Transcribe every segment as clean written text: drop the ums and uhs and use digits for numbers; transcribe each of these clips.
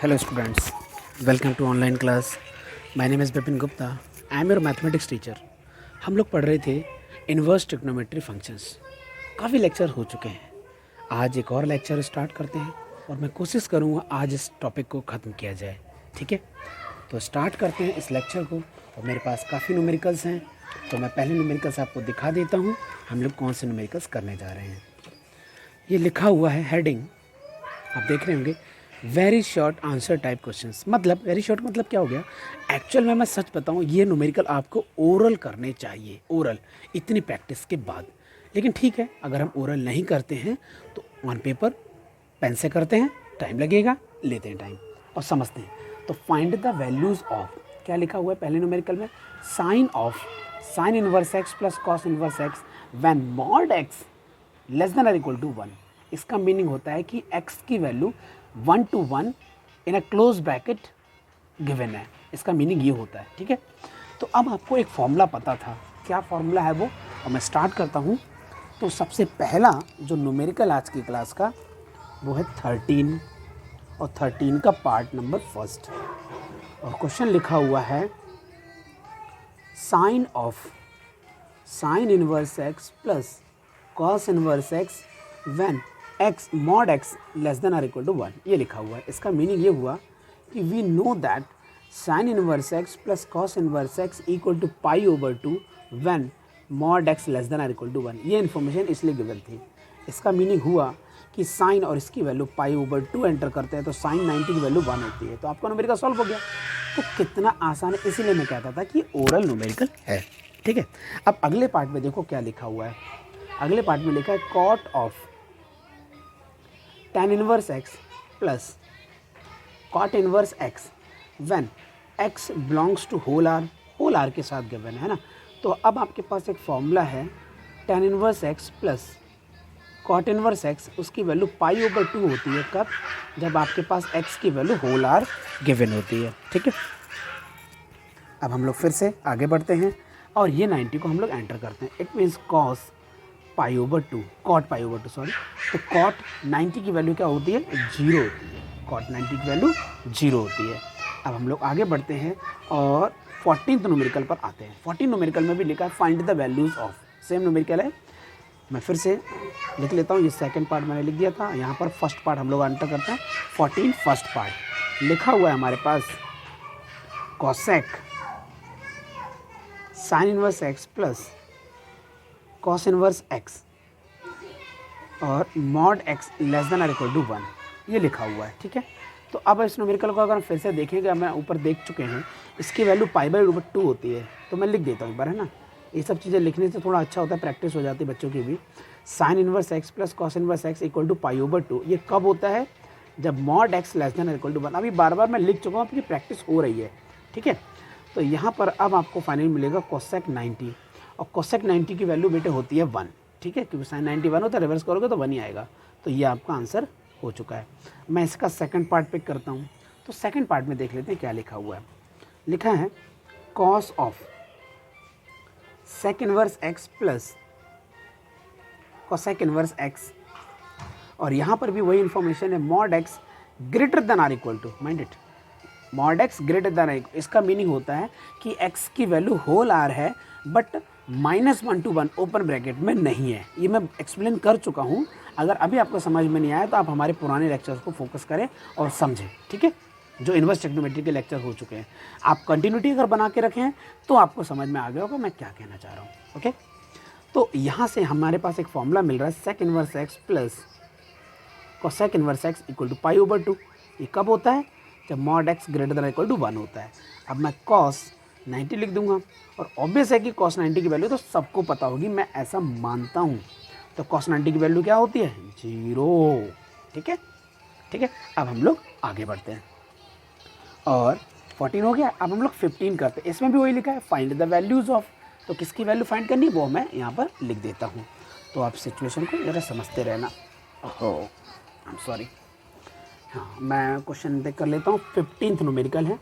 Hello students, welcome to online class. My name is Bipin Gupta. I am your mathematics teacher. हम लोग पढ़ रहे थे inverse trigonometry functions. काफ़ी lecture हो चुके हैं. आज एक और लेक्चर स्टार्ट करते हैं और मैं कोशिश करूँगा आज इस टॉपिक को ख़त्म किया जाए. ठीक है, तो स्टार्ट करते हैं इस लेक्चर को. और मेरे पास काफ़ी न्यूमेरिकल्स हैं, तो मैं पहले न्यूमेरिकल्स आपको दिखा देता हूँ. हम लोग कौन से न्यूमेरिकल्स करने जा रहे हैं. ये लिखा हुआ है हेडिंग, आप देख रहे होंगे, very short answer type questions. मतलब वेरी शॉर्ट मतलब क्या हो गया. एक्चुअल में मैं सच बताऊं, ये न्यूमेरिकल आपको ओरल करने चाहिए, ओरल, इतनी प्रैक्टिस के बाद. लेकिन ठीक है, अगर हम ओरल नहीं करते हैं तो ऑन पेपर पेन से करते हैं, टाइम लगेगा, लेते हैं टाइम और समझते हैं. तो फाइंड द वैल्यूज़ ऑफ, क्या लिखा हुआ है पहले न्यूमेरिकल में, sine of sine inverse x plus cos inverse x when mod x less than और इक्वल टू 1. इसका मीनिंग होता है कि x की value 1 to 1 in a close bracket given है. इसका मीनिंग ये होता है. ठीक है, तो अब आपको एक फॉर्मूला पता था, क्या फॉर्मूला है वो, और मैं स्टार्ट करता हूँ. तो सबसे पहला जो न्यूमेरिकल आज की क्लास का वो है 13, और 13 का पार्ट नंबर फर्स्ट. और क्वेश्चन लिखा हुआ है sine of sine inverse x plus cos inverse x when x mod x less than और इक्वल टू 1. ये लिखा हुआ है. इसका मीनिंग ये हुआ कि we know that sine inverse x plus cos inverse x equal to pi over 2 when mod x less than और इक्वल टू 1. ये इन्फॉर्मेशन इसलिए गिवन थी. इसका मीनिंग हुआ कि साइन और इसकी वैल्यू पाई ओवर 2 एंटर करते हैं तो साइन 90 की वैल्यू 1 होती है. तो आपका न्यूमेरिकल सॉल्व हो गया. तो कितना आसान है, इसीलिए मैं कहता था कि ओरल न्यूमेरिकल है. ठीक है, अब अगले पार्ट में देखो क्या लिखा हुआ है. अगले पार्ट में लिखा है cot of tan inverse x plus cot inverse x when x belongs to whole R के साथ गिवन है ना. तो अब आपके पास एक फॉर्मूला है tan inverse x plus cot inverse x, उसकी वैल्यू पाई ओवर 2 होती है. कब, जब आपके पास x की वैल्यू होल आर गिवन होती है. ठीक है, अब हम लोग फिर से आगे बढ़ते हैं और ये 90 को हम लोग एंटर करते हैं. It means cos pi over 2, cot pi over 2 sorry. तो कॉट 90 की वैल्यू क्या होती है, 0 होती है. कॉट 90 की वैल्यू 0 होती है. अब हम लोग आगे बढ़ते हैं और 14th न्यूमेरिकल पर आते हैं. 14 न्यूमेरिकल में भी लिखा है find the values of, same numerical है. मैं फिर से लिख लेता हूँ. ये सेकंड पार्ट मैंने लिख दिया था, यहाँ पर फर्स्ट पार्ट हम लोग एंटर करते हैं. 14 फर्स्ट पार्ट लिखा हुआ है हमारे पास cosec sine inverse x plus cos inverse x और मॉड एक्स लेस देन और इक्वल टू 1. ये लिखा हुआ है. ठीक है, तो अब इस न्यूमेरिकल को अगर हम फिर से देखेंगे, हम ऊपर देख चुके हैं, इसकी वैल्यू पाई बाई रूट 2 होती है. तो मैं लिख देता हूँ एक बार, है ना. ये सब चीज़ें लिखने से थोड़ा अच्छा होता है, प्रैक्टिस हो जाती है बच्चों की भी. Sine inverse x plus cos inverse x equal to pi over 2. ये कब होता है, जब मॉड एक्स लेस देन और इक्वल टू 1. अभी बार बार मैं लिख चुका हूँ, आपकी प्रैक्टिस हो रही है. ठीक है, तो यहाँ पर अब आपको फाइनल मिलेगा कोसेक 90, और कोसेक 90 की वैल्यू बेटे होती है 1. ठीक है, क्योंकि साइन 90 1 होता है, रिवर्स करोगे तो 1 ही आएगा. तो ये आपका आंसर हो चुका है. मैं इसका सेकंड पार्ट पिक करता हूँ. तो सेकंड पार्ट में देख लेते हैं क्या लिखा हुआ है. लिखा है cos of sec inverse x plus cosec inverse x, और यहाँ पर भी वही इन्फॉर्मेशन है, mod x greater than or equal to, mind it, mod x greater than or. इसका मीनिंग होता है कि x की वैल्यू होल आर है बट -1 to 1 ओपन ब्रैकेट में नहीं है. ये मैं एक्सप्लेन कर चुका हूँ. अगर अभी आपको समझ में नहीं आया तो आप हमारे पुराने लेक्चर्स को फोकस करें और समझें. ठीक है, जो इन्वर्स ट्रिग्नोमेट्री के लेक्चर हो चुके हैं, आप कंटिन्यूटी अगर बना के रखें तो आपको समझ में आ गया होगा मैं क्या कहना चाह रहा हूँ. ओके, तो यहाँ से हमारे पास एक फॉर्मूला मिल रहा है sec inverse x plus cosec inverse x equal to pi over 2. ये कब होता है, जब mod x greater than equal to 1 होता है. अब मैं कॉस 90 लिख दूंगा, और ऑब्वियस है कि कॉस 90 की वैल्यू तो सबको पता होगी, मैं ऐसा मानता हूँ. तो कॉस 90 की वैल्यू क्या होती है, 0. ठीक है, ठीक है, अब हम लोग आगे बढ़ते हैं और 14 हो गया. अब हम लोग 15 करते हैं. इसमें भी वही लिखा है फाइंड द वैल्यूज़ ऑफ. तो किसकी वैल्यू फाइंड करनी है वो मैं यहाँ पर लिख देता हूँ. तो आप सिचुएशन को ज़रा समझते रहना. ओहो, आई एम सॉरी. हाँ, मैं क्वेश्चन देख कर लेता हूँ. 15th न्यूमेरिकल है,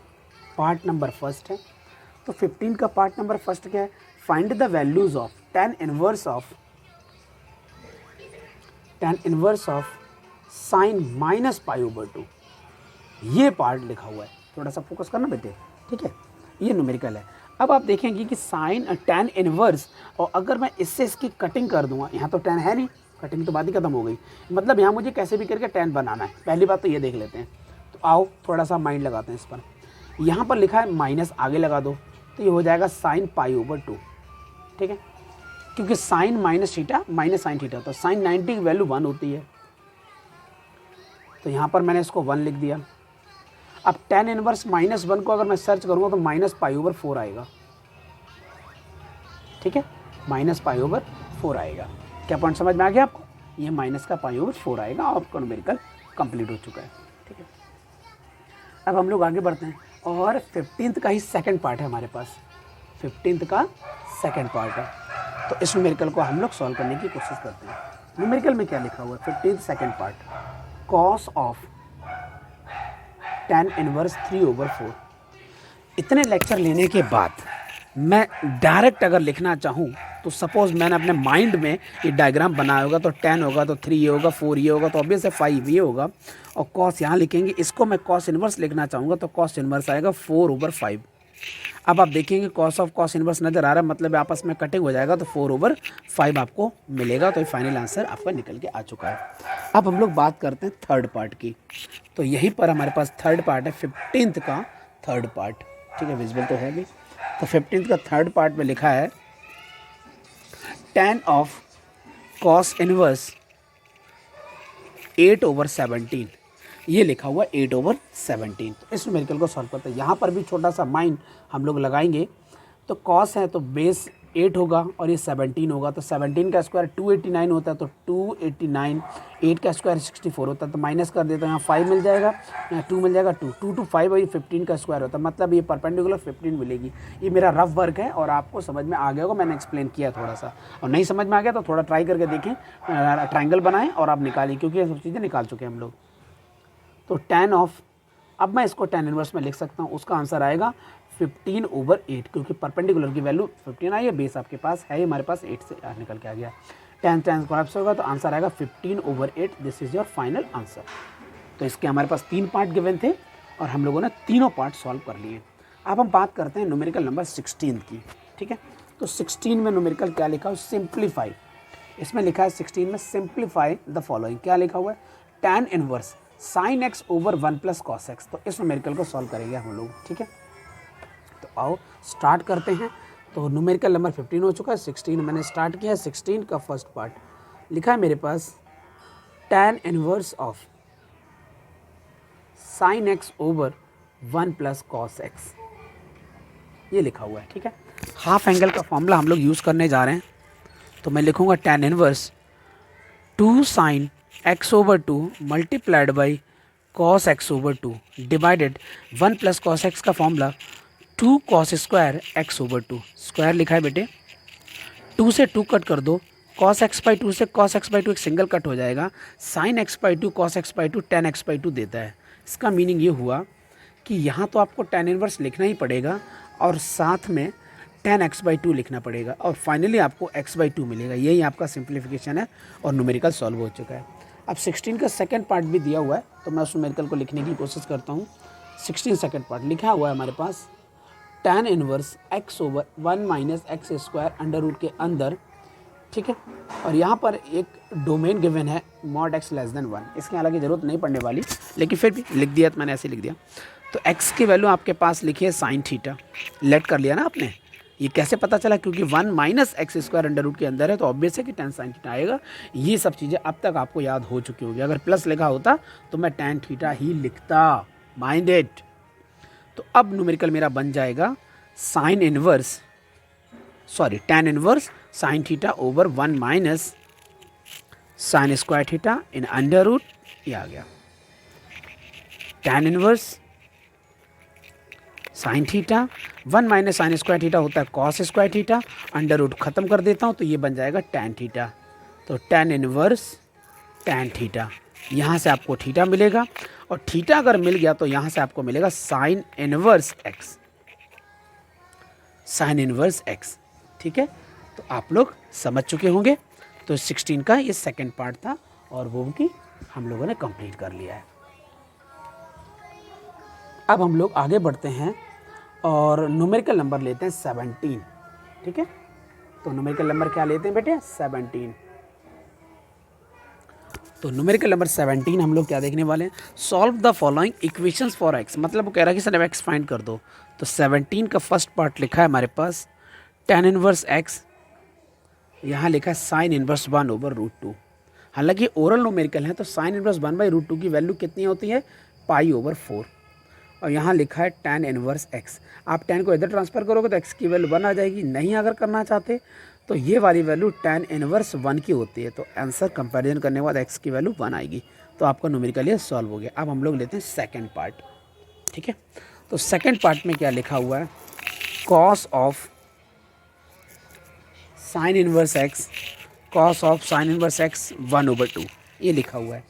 पार्ट नंबर फर्स्ट है. तो 15 का पार्ट नंबर फर्स्ट क्या है, find the values of tan inverse of sine minus pi over 2. ये पार्ट लिखा हुआ है, थोड़ा सा फोकस करना बेटे, ठीक है। ये न्यूमेरिकल है। अब आप देखेंगे कि साइन tan इनवर्स, और अगर मैं इससे इसकी कटिंग कर दूंगा, यहाँ तो tan है नहीं, कटिंग तो बात ही खत्म हो गई, मतलब यहाँ मुझे कैसे भी करके tan बनाना है। पहली बात तो ये देख लेते हैं। तो आओ थोड़ा सा माइंड लगाते हैं इस पर। यहाँ पर लिखा है माइनस, आगे लगा दो तो ये हो जाएगा sin π/2, ठीक है, क्योंकि sine minus theta minus sine theta, तो साइन 90 की वैल्यू 1 होती है, तो यहाँ पर मैंने इसको 1 लिख दिया। अब tan इनवर्स -1 को अगर मैं सर्च करूँगा तो -π/4 आएगा, ठीक है, -π/4 आएगा। क्या पॉइंट समझ में आ गया आपको? ये माइनस का π/4 आएगा और आपका न्यूमेरिकल कंप्लीट हो चुका है, ठीक है। अब हम लोग आगे बढ़ते हैं, और 15th का ही सेकंड पार्ट है हमारे पास, 15th का सेकंड पार्ट है। तो इस न्यूमेरिकल को हम लोग सॉल्व करने की कोशिश करते हैं। न्यूमेरिकल में क्या लिखा हुआ है? 15th second part, cos of tan inverse 3/4। इतने लेक्चर लेने के बाद मैं डायरेक्ट अगर लिखना चाहूँ तो सपोज़ मैंने अपने माइंड में ये डायग्राम बनाया होगा, तो tan होगा तो 3 ये होगा, 4 ये होगा, तो ऑब्वियस है 5 ये होगा, और cos यहाँ लिखेंगे। इसको मैं cos इनवर्स लिखना चाहूँगा तो cos इनवर्स आएगा 4/5। अब आप देखेंगे cos इनवर्स नज़र आ रहा है, मतलब आपस में कटिंग हो जाएगा, तो 4/5 आपको मिलेगा। तो ये फाइनल आंसर आपका निकल के आ चुका है। अब हम लोग बात करते हैं थर्ड पार्ट की। तो यहीं पर हमारे पास थर्ड पार्ट है, 15th का थर्ड पार्ट, ठीक है, विजिबल तो है भी। तो 15th का थर्ड पार्ट में लिखा है tan ऑफ cos इनवर्स 8/17, ये लिखा हुआ 8/17। तो इस न्यूमेरिकल को सॉल्व करते हैं। यहाँ पर भी छोटा सा माइंड हम लोग लगाएंगे। तो कॉस है तो बेस 8 होगा और ये 17 होगा, तो 17 का स्क्वायर 289 होता है, तो 289, 8 का स्क्वायर 64 होता है, तो माइनस कर देता हूँ, यहाँ 5 मिल जाएगा, यहाँ 2 मिल जाएगा, 2 to 5 और ये 15 का स्क्वायर होता है, मतलब ये परपेंडिकुलर 15 मिलेगी। ये मेरा रफ वर्क है और आपको समझ में आ गया होगा, मैंने एक्सप्लेन किया थोड़ा सा, और नहीं समझ में आ गया तो थोड़ा ट्राई करके देखें, ट्राइंगल बनाएं और आप निकालिए, क्योंकि ये सब चीज़ें निकाल चुके हैं हम लोग। तो tan ऑफ, अब मैं इसको tan इनवर्स में लिख सकता हूँ, उसका आंसर आएगा 15/8, क्योंकि परपेंडिकुलर की वैल्यू 15 आई है, बेस आपके पास है, हमारे पास 8 से निकल के आ गया। tan कोलैप्स होगा तो आंसर आएगा 15/8। This is your final answer. तो इसके हमारे पास 3 पार्ट गिवन थे और हम लोगों ने तीनों पार्ट सॉल्व कर लिए। अब हम बात करते हैं न्यूमेरिकल नंबर 16 की, ठीक है। तो 16 में न्यूमेरिकल क्या लिखा है? सिंप्लीफाई। इसमें लिखा है 16 में सिंप्लीफाई द फॉलोइंग। क्या लिखा हुआ है? tan inverse sin x/1 + cos x। तो इस न्यूमेरिकल को सॉल्व करेंगे हम लोग, ठीक है। तो आओ स्टार्ट करते हैं। तो न्यूमेरिकल नंबर 15 हो चुका है, 16 मैंने स्टार्ट किया। 16 का फर्स्ट पार्ट लिखा है मेरे पास tan inverse of sin x/1 + cos x, ये लिखा हुआ है, ठीक है। हाफ एंगल का फॉर्मूला हम लोग यूज़ करने जा रहे हैं। तो मैं लिखूंगा tan inverse 2 sin x/2 multiplied by cos x/2 divided 1 + cos x का formula 2 cos square x/2। Square लिखा है बेटे, 2 से 2 कट कर दो, cos x/2 से cos x/2 एक सिंगल कट हो जाएगा, sin x/2 cos x/2 tan x/2 देता है। इसका मीनिंग ये हुआ कि यहाँ तो आपको tan इनवर्स लिखना ही पड़ेगा और साथ में tan x/2 लिखना पड़ेगा, और फाइनली आपको x/2 मिलेगा। यही आपका सिंप्लीफिकेशन है और न्यूमेरिकल सॉल्व हो चुका है। अब 16 का सेकंड पार्ट भी दिया हुआ है, तो मैं उस न्यूमेरिकल को लिखने की कोशिश करता हूँ। 16 सेकंड पार्ट लिखा हुआ है हमारे पास tan inverse x/1 - x² under root के अंदर, ठीक है। और यहाँ पर एक डोमेन गिवन है mod x < 1। इसकी हालांकि ज़रूरत नहीं पड़ने वाली, लेकिन फिर भी लिख दिया, तो मैंने ऐसे लिख दिया। तो x की वैल्यू आपके पास लिखी है sin थीटा, लेट कर लिया ना आपने। ये कैसे पता चला? क्योंकि 1 - x² अंडर रूट के अंदर है, तो ऑब्वियस है कि tan sin थीटा आएगा। ये सब चीज़ें अब तक आपको याद हो चुकी होगी। अगर प्लस लिखा होता तो मैं tan थीटा ही लिखता, माइंड इट। तो अब न्यूमेरिकल मेरा बन जाएगा tan inverse sin theta over 1 - sin square theta in under root, ये आ गया tan inverse sine theta 1 - sin square theta होता है cos square theta, under root खत्म कर देता हूँ तो ये बन जाएगा tan थीटा। तो tan इनवर्स tan थीटा, यहाँ से आपको थीटा मिलेगा, और थीटा अगर मिल गया तो यहाँ से आपको मिलेगा sin इनवर्स x, ठीक है। तो आप लोग समझ चुके होंगे। तो 16 का ये सेकंड पार्ट था और वो भी हम लोगों ने कंप्लीट कर लिया है। अब हम लोग आगे बढ़ते हैं और न्यूमेरिकल नंबर लेते हैं 17। ठीक है, तो न्यूमेरिकल नंबर क्या लेते हैं बेटे? 17। तो न्यूमेरिकल नंबर 17 हम लोग क्या देखने वाले हैं? Solve the following equations for x. मतलब वो कह रहा है कि सर एक्स फाइंड कर दो। तो 17 का फर्स्ट पार्ट लिखा है हमारे पास tan इनवर्स एक्स, यहाँ लिखा है साइन इनवर्स 1/√2। हालांकि ओरल न्यूमेरिकल है तो साइन इनवर्स 1/√2 की वैल्यू कितनी होती है? π/4। और यहाँ लिखा है tan इनवर्स एक्स। आप tan को इधर ट्रांसफ़र करोगे तो x की वैल्यू 1 आ जाएगी। नहीं अगर करना चाहते तो ये वाली वैल्यू tan इनवर्स 1 की होती है। तो आंसर कंपैरिजन करने के बाद x की वैल्यू 1 आएगी। तो आपका न्यूमेरिकल ये सॉल्व हो गया। अब हम लोग लेते हैं सेकेंड पार्ट। ठीक है, तो सेकेंड पार्ट में क्या लिखा हुआ है? Cos of sine inverse x, cos of sine inverse x 1/2 ये लिखा हुआ है।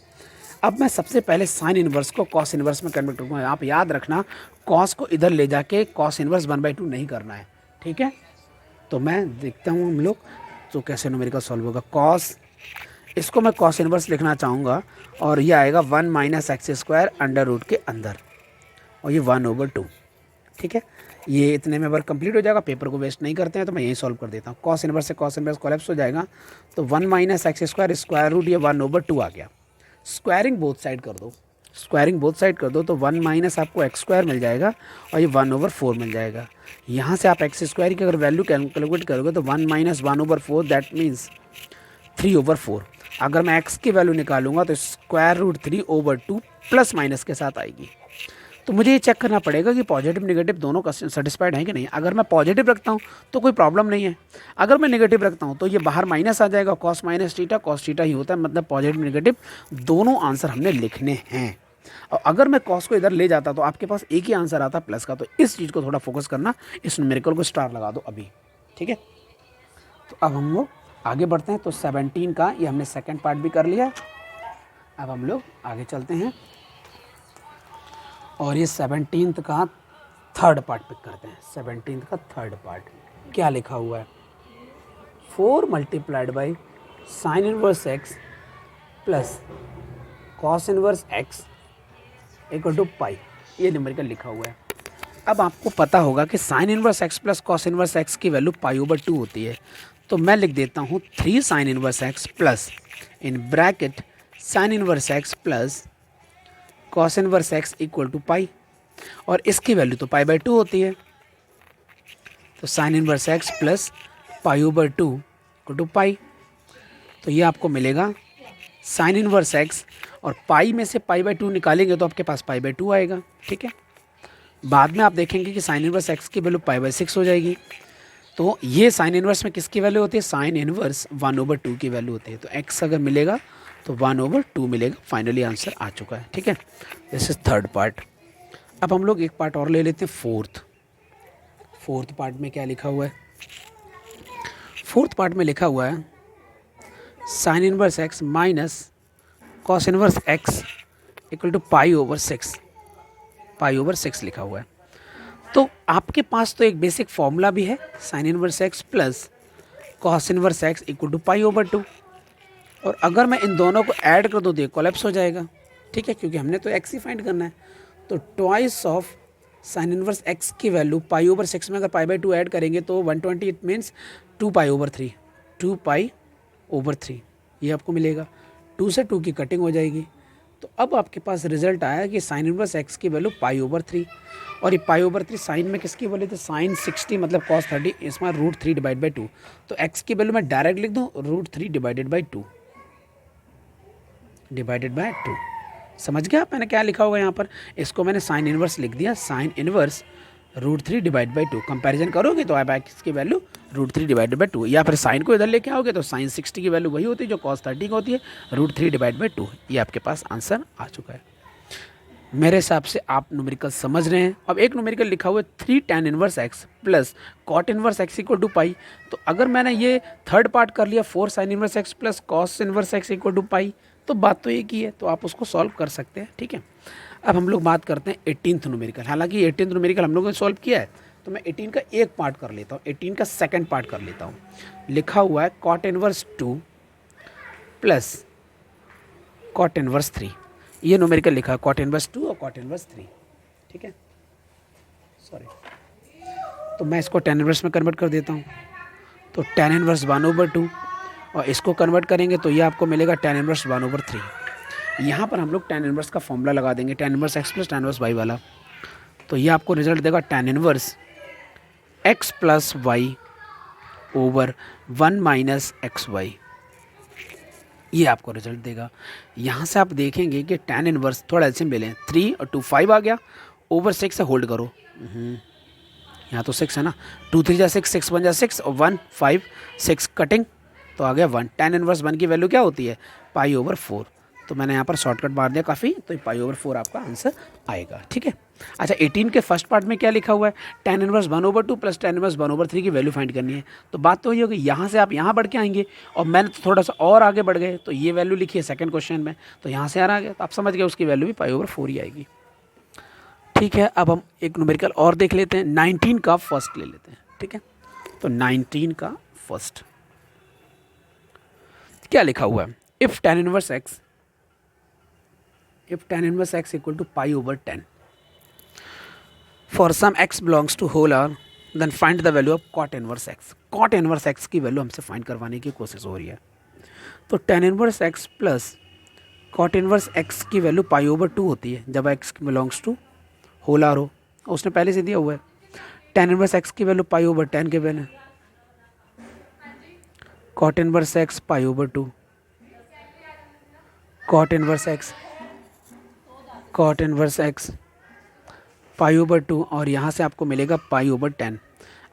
अब मैं सबसे पहले साइन इनवर्स को कॉस इनवर्स में कन्वर्ट करूँगा। आप याद रखना, कॉस को इधर ले जाके कॉस इनवर्स 1/2 नहीं करना है। ठीक है, तो मैं देखता हूँ हम लोग तो कैसे न्यूमेरिकल सॉल्व होगा। कॉस, इसको मैं कॉस इनवर्स लिखना चाहूँगा और ये आएगा 1 - x² अंडर रूट के अंदर और ये 1/2। ठीक है, ये इतने में वर्क कंप्लीट हो जाएगा। पेपर को वेस्ट नहीं करते हैं तो मैं यही सॉल्व कर देता हूँ। कॉस इनवर्स से कॉस इनवर्स कोलैप्स हो जाएगा तो 1 - x² स्क्वायर रूट ये 1/2 आ गया। स्क्वायरिंग बोथ साइड कर दो, स्क्वायरिंग बोथ साइड कर दो तो 1 - आपको x² मिल जाएगा और ये 1/4 मिल जाएगा। यहाँ से आप x² की अगर वैल्यू कैलकुलेट करोगे तो 1 - 1/4 दैट मीन्स 3/4। अगर मैं x की वैल्यू निकालूंगा तो √3/2 प्लस माइनस के साथ आएगी। तो मुझे ये चेक करना पड़ेगा कि पॉजिटिव नेगेटिव दोनों का सेटिस्फाइड है कि नहीं। अगर मैं पॉजिटिव रखता हूँ तो कोई प्रॉब्लम नहीं है। अगर मैं नेगेटिव रखता हूँ तो ये बाहर माइनस आ जाएगा। Cos minus theta cos theta ही होता है, मतलब पॉजिटिव नेगेटिव दोनों आंसर हमने लिखने हैं। और अगर मैं कॉस को इधर ले जाता तो आपके पास एक ही आंसर आता प्लस का। तो इस चीज़ को थोड़ा फोकस करना, इस न्यूमेरिकल को स्टार लगा दो अभी। ठीक है, तो अब हम लोग आगे बढ़ते हैं। तो 17 का ये हमने सेकेंड पार्ट भी कर लिया। अब हम लोग आगे चलते हैं और ये 17th का थर्ड पार्ट पिक करते हैं। 17th का थर्ड पार्ट क्या लिखा हुआ है? 4 × sign inverse x plus cos inverse x = पाई। ये न्यूमेरिकल लिखा हुआ है। अब आपको पता होगा कि sign inverse x plus cos inverse x की वैल्यू π/2 होती है। तो मैं लिख देता हूँ 3 sign inverse x plus in bracket sign inverse x plus cos inverse x = पाई। और इसकी वैल्यू तो π/2 होती है। तो sign inverse x plus π/2 = pi. तो ये आपको मिलेगा साइन इनवर्स एक्स और पाई में से π/2 निकालेंगे तो आपके पास π/2 आएगा। ठीक है, बाद में आप देखेंगे कि साइन इनवर्स एक्स की वैल्यू π/6 हो जाएगी। तो ये साइन इनवर्स में किसकी वैल्यू होती है? साइन इनवर्स 1/2 की वैल्यू होती है। तो x अगर मिलेगा तो 1/2 मिलेगा। फाइनली आंसर आ चुका है। ठीक है, दिस इज थर्ड पार्ट। अब हम लोग एक पार्ट और ले लेते हैं, फोर्थ पार्ट में क्या लिखा हुआ है? फोर्थ पार्ट में लिखा हुआ है sign inverse x minus cos inverse x = π/6 लिखा हुआ है। तो आपके पास तो एक बेसिक फॉर्मूला भी है, sign inverse x plus cos inverse x = π/2। और अगर मैं इन दोनों को ऐड कर दूँ तो ये कोलैप्स हो जाएगा। ठीक है, क्योंकि हमने तो एक्स ही फाइंड करना है। तो twice of sine inverse x की वैल्यू π/6 में अगर π/2 ऐड करेंगे तो 120, इट मीन्स 2π/3, 2π/3 ये आपको मिलेगा। 2 से 2 की कटिंग हो जाएगी। तो अब आपके पास रिजल्ट आया कि साइन इनवर्स एक्स की वैल्यू π/3 और ये π/3 साइन में किसकी वैल्यू थी? साइन 60 मतलब cos 30, इसमें √3/2। तो x की वैल्यू मैं डायरेक्ट लिख दूँ √3/2। समझ गया मैंने क्या लिखा होगा यहाँ पर? इसको मैंने साइन इनवर्स लिख दिया, साइन इनवर्स √3/2। कंपैरिजन करोगे तो आप एक्स की वैल्यू √3/2, या फिर साइन को इधर लेके आओगे तो साइन 60 की वैल्यू वही होती है जो cos 30 की होती है, √3/2। ये आपके पास आंसर आ चुका है। मेरे हिसाब से आप न्यूमेरिकल समझ रहे हैं। अब एक न्यूमेरिकल लिखा हुआ है 3 tan inverse x plus cot inverse x = pi. तो अगर मैंने ये थर्ड पार्ट कर लिया 4 sine inverse x plus cos inverse x = pi, तो बात तो एक ही है, तो आप उसको सॉल्व कर सकते हैं। ठीक है, अब हम लोग बात करते हैं 18th न्यूमेरिकल। हालांकि 18th न्यूमेरिकल हम लोगों ने सॉल्व किया है, तो मैं 18 का एक पार्ट कर लेता हूँ, 18 का सेकंड पार्ट कर लेता हूँ। लिखा हुआ है cot inverse 2 plus cot inverse 3। ये न्यूमेरिकल लिखा है कॉट इनवर्स 2 और कॉट इनवर्स 3। ठीक है, सॉरी, तो मैं इसको tan इनवर्स में कन्वर्ट कर देता हूँ। तो tan इनवर्स 1/2 और इसको कन्वर्ट करेंगे तो ये आपको मिलेगा tan इनवर्स 1/3। यहाँ पर हम लोग tan इनवर्स का फॉर्मूला लगा देंगे, tan inverse x plus tan inverse y वाला। तो ये आपको रिजल्ट देगा tan inverse x plus y over 1 minus x y, ये आपको रिजल्ट देगा। यहाँ से आप देखेंगे कि tan इनवर्स, थोड़ा एलसीएम ले लें, 3 और 2 5 आ गया, ओवर 6 से होल्ड करो। यहाँ तो 6 है ना, 2 3 जा 6, 6 1 जा 6 और 1 5 6 कटिंग, तो आ गया 1। tan इनवर्स 1 की वैल्यू क्या होती है, π/4। तो मैंने यहाँ पर शॉर्टकट मार दिया काफ़ी, तो π/4 आपका आंसर आएगा। ठीक है। अच्छा, 18 के फर्स्ट पार्ट में क्या लिखा हुआ है, tan inverse 1/2 plus tan inverse 1/3 की वैल्यू फाइंड करनी है। तो बात तो ये होगी, यहाँ से आप यहाँ बढ़ के आएंगे और मैंने तो थोड़ा सा और आगे बढ़ गए, तो ये वैल्यू लिखी है सेकंड क्वेश्चन में, तो यहाँ से आ गया, तो आप समझ गए उसकी वैल्यू भी π/4 ही आएगी। ठीक है, अब हम एक न्यूमेरिकल और देख लेते हैं, 19 का फर्स्ट ले लेते हैं। ठीक है, तो 19 का फर्स्ट क्या लिखा हुआ है, if tan inverse x equal to π/10 for some x belongs to whole R, then find the value of cot inverse x। cot inverse x की वैल्यू हमसे फाइंड करवाने की कोशिश हो रही है। तो tan inverse x plus cot inverse x की वैल्यू π/2 होती है जब x belongs to whole R हो, उसने पहले से दिया हुआ है। tan इनवर्स x की वैल्यू π/10 के बने, cot inverse x π/2, cot inverse x π/2 और यहाँ से आपको मिलेगा π/10।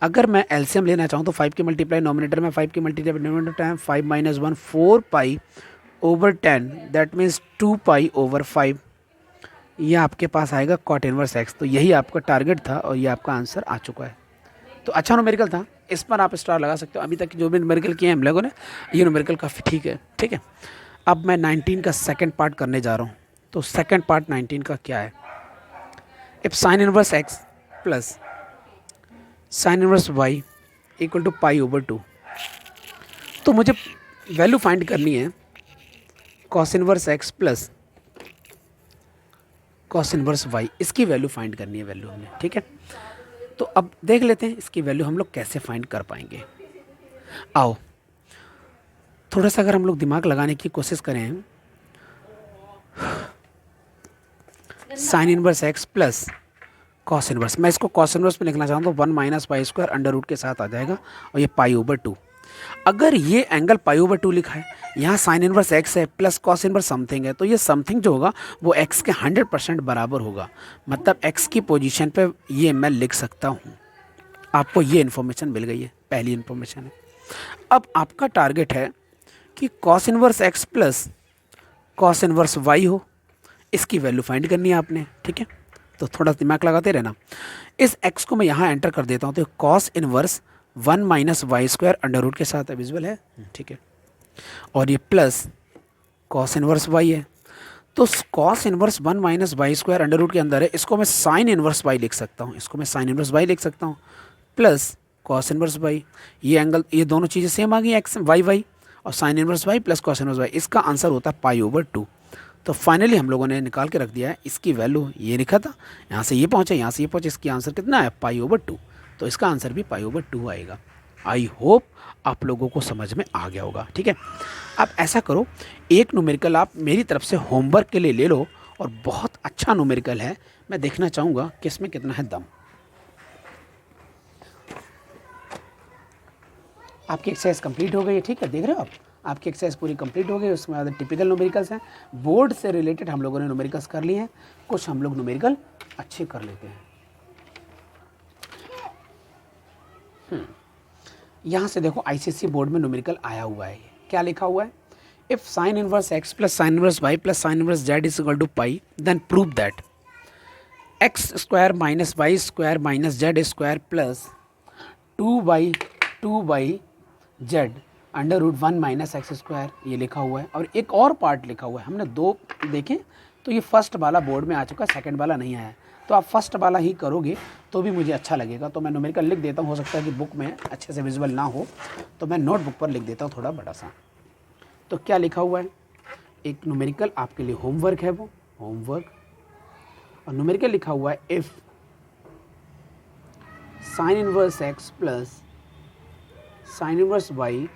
अगर मैं एलसीएम लेना चाहूँ तो 5 की मल्टीप्लाई नॉमिनेटर में, 5 की multiply denominator time 5 - 1 4 π/10, that means 2 π/5। ये आपके पास आएगा cot इनवर्स x। तो यही आपका टारगेट था और ये आपका आंसर आ चुका है। तो अच्छा न्यूमेरिकल था, इस पर आप स्टार लगा सकते हो। अभी तक जो भी न्यूमेरिकल किए हैं हम लोगों ने, ये न्यूमेरिकल काफ़ी ठीक है। ठीक है, अब मैं 19 का सेकंड पार्ट करने जा रहा हूँ। तो सेकंड पार्ट 19 का क्या है, if sine inverse x plus sine inverse y equal to π/2, तो मुझे वैल्यू फाइंड करनी है cos inverse x plus cos inverse y, इसकी वैल्यू फाइंड करनी है वैल्यू हमें। ठीक है, तो अब देख लेते हैं इसकी वैल्यू हम लोग कैसे फाइंड कर पाएंगे। आओ थोड़ा सा अगर हम लोग दिमाग लगाने की कोशिश करें, sign inverse x plus cos inverse, मैं इसको कॉस इनवर्स में लिखना चाहता हूँ, 1 माइनस π² अंडर रूट के साथ आ जाएगा और ये π/2। अगर ये एंगल π/2 लिखा है, यहाँ साइन इनवर्स x है प्लस कॉस इनवर्स समथिंग है, तो ये समथिंग जो होगा वो x के 100% बराबर होगा। मतलब x की पोजीशन पे ये मैं लिख सकता हूँ। आपको ये इन्फॉर्मेशन मिल गई है, पहली इन्फॉर्मेशन है। अब आपका टारगेट है कि cos inverse x plus cos inverse y हो, इसकी वैल्यू फाइंड करनी है आपने। ठीक है, तो थोड़ा दिमाग लगाते रहना। इस x को मैं यहाँ एंटर कर देता हूँ, तो cos inverse 1 minus y² under root के साथ है, विजुअल है। ठीक है, और ये प्लस कॉस इनवर्स y है, तो cos inverse 1 minus y² under root के अंदर है, इसको मैं साइन इनवर्स y लिख सकता हूँ, इसको मैं साइन इनवर्स y लिख सकता हूँ प्लस कॉस इनवर्स y। ये एंगल, ये दोनों चीज़ें सेम आ गई, x y और sign inverse y plus cos inverse y, इसका आंसर होता है π/2। तो फाइनली हम लोगों ने निकाल के रख दिया है, इसकी वैल्यू ये लिखा था, यहाँ से ये पहुँचे, यहाँ से ये पहुँचे, इसकी आंसर कितना है π/2। तो इसका आंसर भी π/2 आएगा। आई होप आप लोगों को समझ में आ गया होगा। ठीक है, अब ऐसा करो, एक न्यूमेरिकल आप मेरी तरफ से होमवर्क के लिए ले लो, और बहुत अच्छा न्यूमेरिकल है, मैं देखना चाहूँगा कि इसमें कितना है दम। आपकी एक्सरसाइज कंप्लीट हो गई है। ठीक है, देख रहे हो आप, आपकी एक्सरसाइज पूरी कंप्लीट हो गई। उसमें बाद टिपिकल न्यूमेरिकल्स हैं, बोर्ड से रिलेटेड हम लोगों ने न्यूमेरिकल्स कर लिए हैं, कुछ हम लोग न्यूमेरिकल अच्छे कर लेते हैं। यहाँ से देखो आईसीएसई बोर्ड में न्यूमेरिकल आया हुआ है, क्या लिखा हुआ है, if sine inverse x plus sine inverse y plus sine inverse z is equal to pi, then prove that x² minus y² minus z² plus 2/z under root 1 minus x², ये लिखा हुआ है। और एक और पार्ट लिखा हुआ है, हमने दो देखें, तो ये फर्स्ट वाला बोर्ड में आ चुका है, सेकंड वाला नहीं आया है। तो आप फर्स्ट वाला ही करोगे तो भी मुझे अच्छा लगेगा। तो मैं न्यूमेरिकल लिख देता हूँ, हो सकता है कि बुक में अच्छे से विजुअल ना हो, तो मैं नोटबुक पर लिख देता हूँ थोड़ा बड़ा सा। तो क्या लिखा हुआ है, एक न्यूमेरिकल आपके लिए होमवर्क है, वो होमवर्क, और न्यूमेरिकल लिखा हुआ है if sine inverse x plus sine inverse y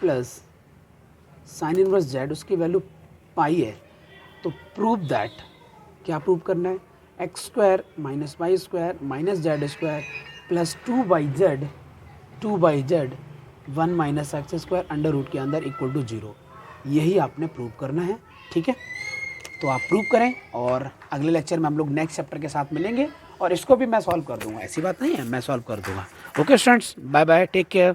plus sine inverse z, उसकी वैल्यू पाई है। तो प्रूव दैट, क्या प्रूव करना है, x square minus y square minus z square plus 2 by z 1 minus x square under root के अंदर equal to 0। यही आपने प्रूव करना है, ठीक है। तो आप प्रूव करें और अगले लेक्चर में हम लोग नेक्स्ट चैप्टर के साथ मिलेंगे और इसको भी मैं सॉल्व कर दूंगा, ऐसी बात नहीं है, मैं सॉल्व कर दूंगा। Okay students, bye bye, take care.